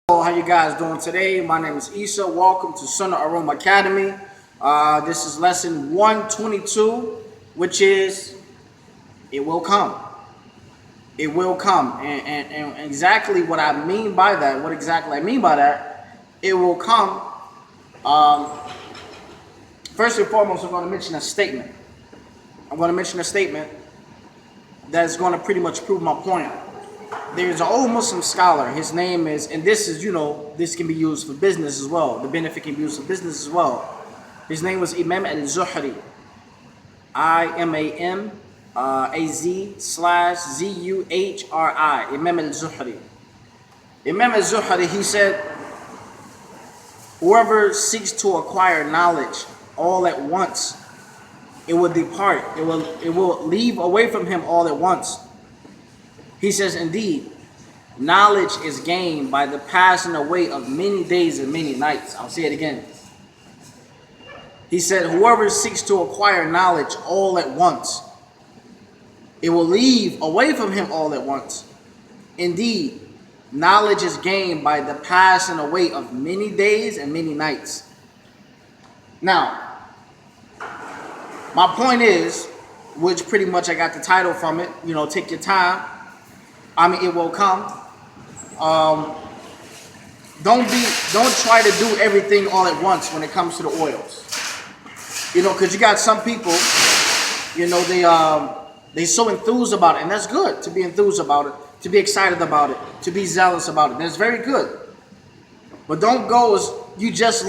How you guys doing today? My name is Issa. Welcome to Sunnah Aroma Academy. This is lesson 122, which is it will come. It will come. And exactly what I mean by that, it will come. First and foremost, I'm going to mention a statement. That's going to pretty much prove my point. There's an old Muslim scholar. His name is, and this is, this can be used for business as well. The benefit can be used for business as well. His name was Imam al-Zuhri. IMAMAZ/ZUHRI. Imam al-Zuhri. Imam al-Zuhri, he said, whoever seeks to acquire knowledge all at once, it will depart. It will leave away from him all at once. He says, indeed, knowledge is gained by the passing away of many days and many nights. I'll say it again. He said, whoever seeks to acquire knowledge all at once, it will leave away from him all at once. Indeed, knowledge is gained by the passing away of many days and many nights. Now, my point is, which pretty much I got the title from it, take your time. It will come. Don't try to do everything all at once when it comes to the oils. Because you got some people, they so enthused about it, and that's good to be enthused about it, to be excited about it, to be zealous about it. That's very good. But don't go as you just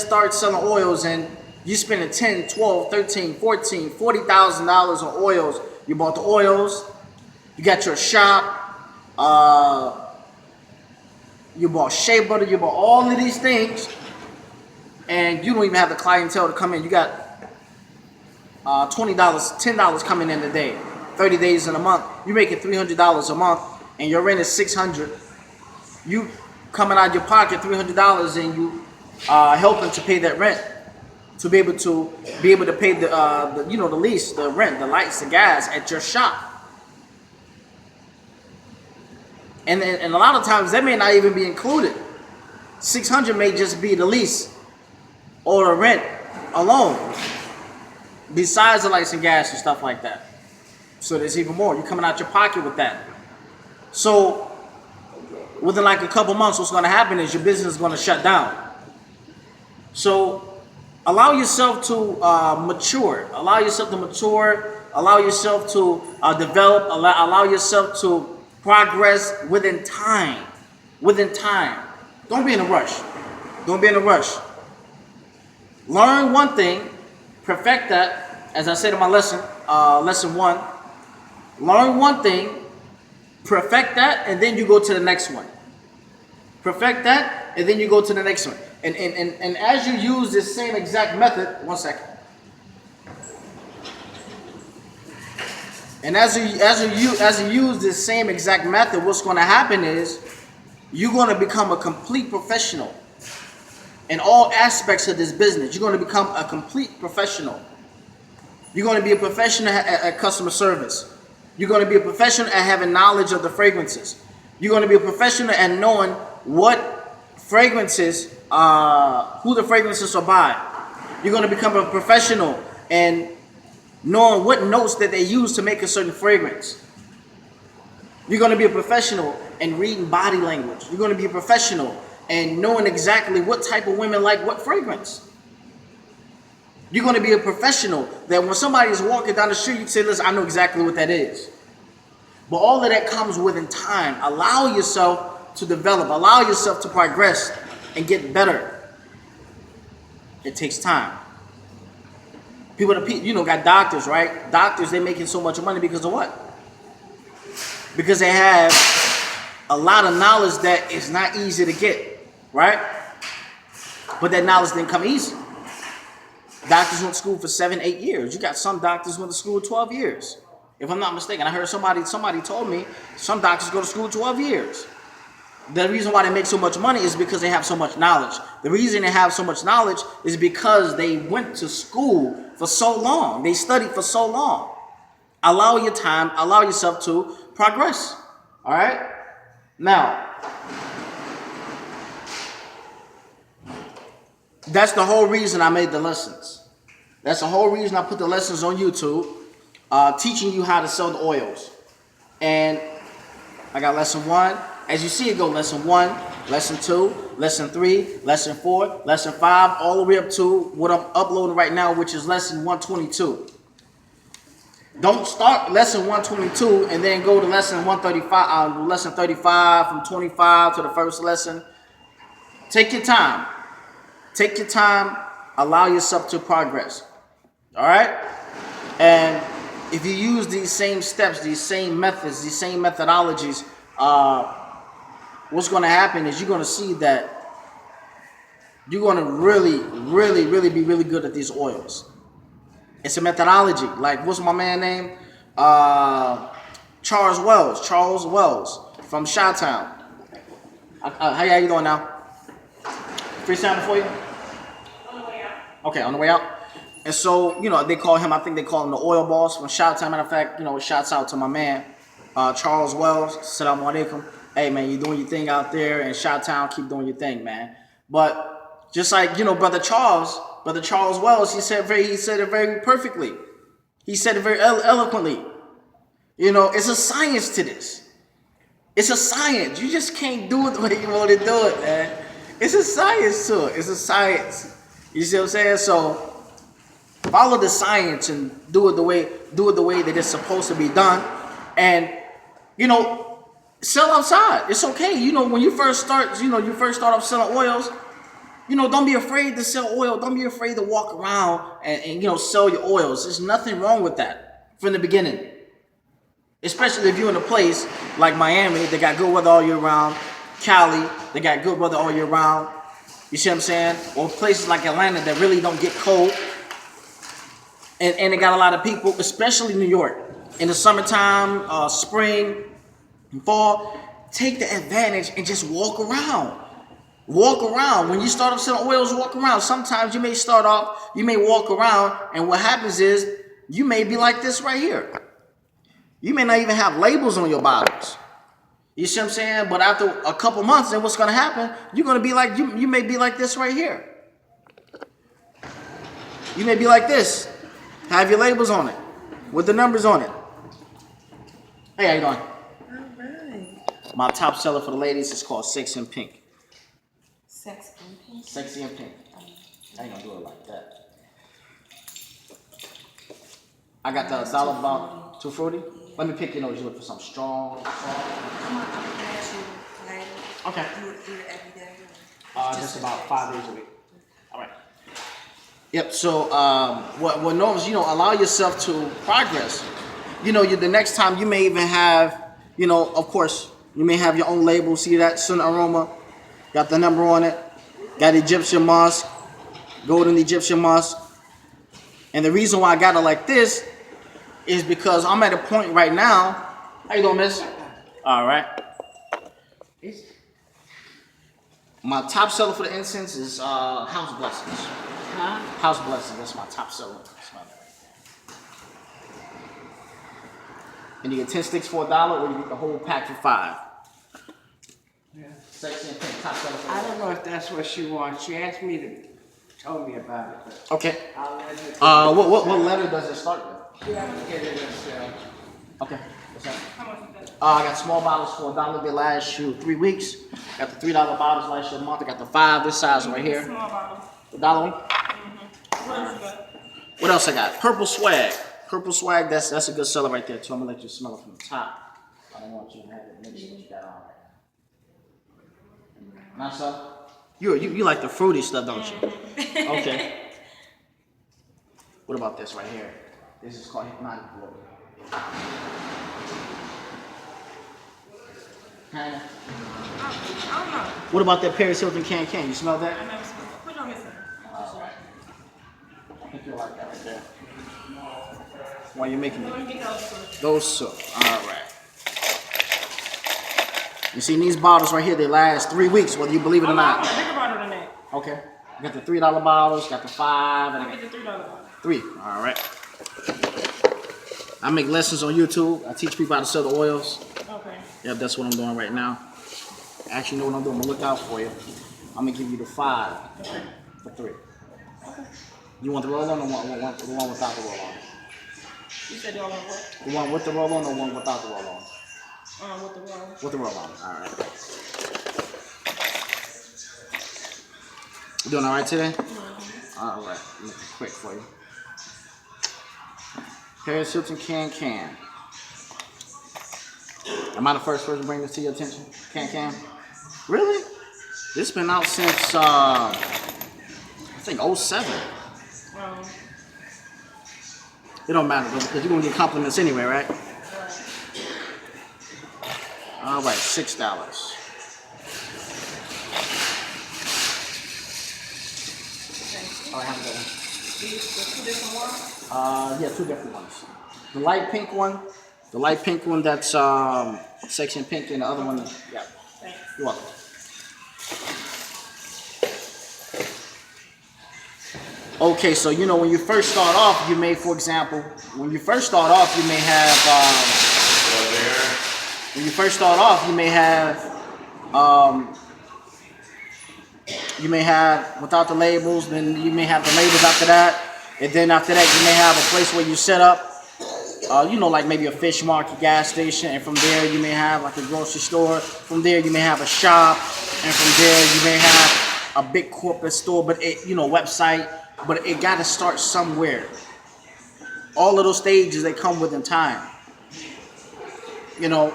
start selling oils and you spending $10, $12, $13, $14, $40,000 on oils. You bought the oils, you got your shop, you bought shea butter, you bought all of these things, and you don't even have the clientele to come in. You got $20, $10 coming in a day, 30 days in a month. You're making $300 a month, and your rent is $600. You coming out of your pocket $300, and you helping to pay that rent, to be able to pay the lease, the rent, the lights, the gas at your shop. And a lot of times that may not even be included. $600 may just be the lease or the rent alone, besides the lights and gas and stuff like that. So there's even more. You're coming out your pocket with that. So within like a couple months, what's going to happen is your business is going to shut down. So allow yourself to mature. Allow yourself to develop. Allow yourself to progress within time. Don't be in a rush. Learn one thing, perfect that. As I said in my lesson 1, learn one thing, perfect that, and then you go to the next one. Perfect that, and then you go to the next one. And as you use this same exact method, one second. And as you use this same exact method, what's going to happen is you're going to become a complete professional in all aspects of this business. You're going to become a complete professional. You're going to be a professional at customer service. You're going to be a professional at having knowledge of the fragrances. You're going to be a professional at knowing what fragrances, who the fragrances are by. You're going to become a professional and knowing what notes that they use to make a certain fragrance. You're going to be a professional in reading body language. You're going to be a professional in knowing exactly what type of women like what fragrance. You're going to be a professional that when somebody is walking down the street, you can say, listen, I know exactly what that is. But all of that comes within time. Allow yourself to develop. Allow yourself to progress and get better. It takes time. People, got doctors, right? Doctors, they're making so much money because of what? Because they have a lot of knowledge that is not easy to get, right? But that knowledge didn't come easy. Doctors went to school for 7, 8 years. You got some doctors went to school 12 years. If I'm not mistaken, I heard somebody told me some doctors go to school 12 years. The reason why they make so much money is because they have so much knowledge. The reason they have so much knowledge is because they went to school for so long. They studied for so long. Allow your time, allow yourself to progress. All right? Now, That's the whole reason I made the lessons. That's the whole reason I put the lessons on YouTube, teaching you how to sell the oils. And I got lesson 1. As you see it go, lesson 1, lesson 2, lesson 3, lesson 4, lesson 5, all the way up to what I'm uploading right now, which is lesson 122. Don't start lesson 122 and then go to lesson 135, lesson 35 from 25 to the first lesson. Take your time. Take your time. Allow yourself to progress. All right? And if you use these same steps, these same methods, these same methodologies, what's going to happen is you're going to see that you're going to really be really good at these oils. It's a methodology. Like, what's my man name? Charles Wells from Chi-Town. How you doing now? Freestyling for you? On the way out. Okay, on the way out. And so, you know, I think they call him the oil boss from Chi-Town. Matter of fact, you know, shouts out to my man, Charles Wells. Assalamu alaikum. Hey, man, you're doing your thing out there in Chi-Town. Keep doing your thing, man. But just like, you know, Brother Charles Wells, he said it very perfectly. He said it very eloquently. You know, it's a science to this. It's a science. You just can't do it the way you want to do it, man. It's a science to it. It's a science. You see what I'm saying? So follow the science and do it the way that it's supposed to be done. And, you know, sell outside. It's okay. You know, when you first start off selling oils, you know, don't be afraid to sell oil. Don't be afraid to walk around and you know, sell your oils. There's nothing wrong with that from the beginning. Especially if you're in a place like Miami, they got good weather all year round. Cali, they got good weather all year round. You see what I'm saying? Or places like Atlanta that really don't get cold. And they got a lot of people, especially New York. In the summertime, spring, and fall, take the advantage and just walk around. Walk around. When you start off selling oils, walk around. Sometimes you may start off, you may walk around, and what happens is you may be like this right here. You may not even have labels on your bottles. You see what I'm saying? But after a couple months, then what's going to happen? You're going to be like, you may be like this right here. You may be like this. Have your labels on it with the numbers on it. Hey, how you doing? All right. My top seller for the ladies is called Sexy and Pink. Sexy and Pink? Sexy and Pink. I ain't going to do it like that. I got the dollar about 240. Let me pick your nose. You look for something strong. I'm gonna ask you later. Okay. Do it every day. Just about 5 days a week. All right. Yep. So what norms, you know, allow yourself to progress. You know, the next time you may even have, you know, of course, you may have your own label. See that? Sunnah Aroma. Got the number on it. Got Egyptian musk. Golden Egyptian musk. And the reason why I got it like this is because I'm at a point right now. How you doing, miss? All right. My top seller for the incense is House Blessings. Huh? House Blessings. That's my top seller. And you get 10 sticks for $1, or you get the whole pack for $5. Yeah. Sexy and Pink, top seller for I don't know if that's what she wants. She asked me to tell me about it. But Okay. I'll let you. What letter does it start with? You have to get it yourself. Okay. What's that? I got small bottles for $1. They last you 3 weeks. Got the $3 bottles last you a month. I got the 5 this size right here. Small bottles. The $1 one. What else you got? What else I got? Purple Swag. Purple Swag. That's a good seller right there too. I'm gonna let you smell it from the top. I don't want you to have it mixed with what you got on. Nice stuff. You like the fruity stuff, don't you? Okay. What about this right here? This is called Hypnotic Glow. Hannah. I don't know. What about that Paris Hilton can? You smell that? I never smelled it. Put it on this one. Alright. I think you like that right there. Why you making Let it? me get those first. Those two. Alright. You see these bottles right here, they last 3 weeks, whether you believe it or I not. want a bigger bottle than that. Okay. I got the $3 bottles, got the 5, and I I'll got get the $3 bottle. 3. Alright. I make lessons on YouTube. I teach people how to sell the oils. Okay. Yep, that's what I'm doing right now. Actually, you know what I'm doing? I'm gonna look out for you. I'm gonna give you the 5 Okay. for for 3. You want the roll on or the one without the roll on? You said y'all want what? The one with the roll on or one without the roll on? With the roll. With the roll on. All right. You doing all right today? All right. Make it quick for you. Paris Hilton can. Am I the first person to bring this to your attention? Can. Really? This been out since I think 07. It don't matter though, because you're gonna get compliments anyway, right? All right, $6. Oh, I have that one. These the 2 different ones? Yeah, 2 different ones. The light pink one that's section pink, and the other one, yeah. Thanks. You're welcome. Okay, so you know when you first start off, you may, for example, when you first start off, you may have without the labels, then you may have the labels after that, and then after that you may have a place where you set up, like maybe a fish market, gas station, and from there you may have like a grocery store. From there you may have a shop, and from there you may have a big corporate store, but website. But it got to start somewhere. All of those stages they come within time.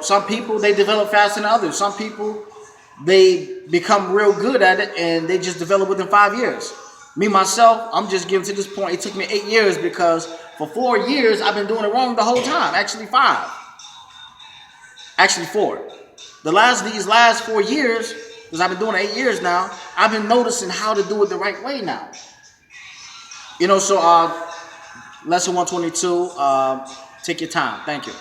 Some people they develop faster than others. Some people they become real good at it and they just develop within 5 years. Me myself, I'm just getting to this point. It took me 8 years because for 4 years I've been doing it wrong the whole time. Actually 5. Actually 4. These last 4 years, because I've been doing it 8 years now, I've been noticing how to do it the right way now. So lesson 122, take your time. Thank you.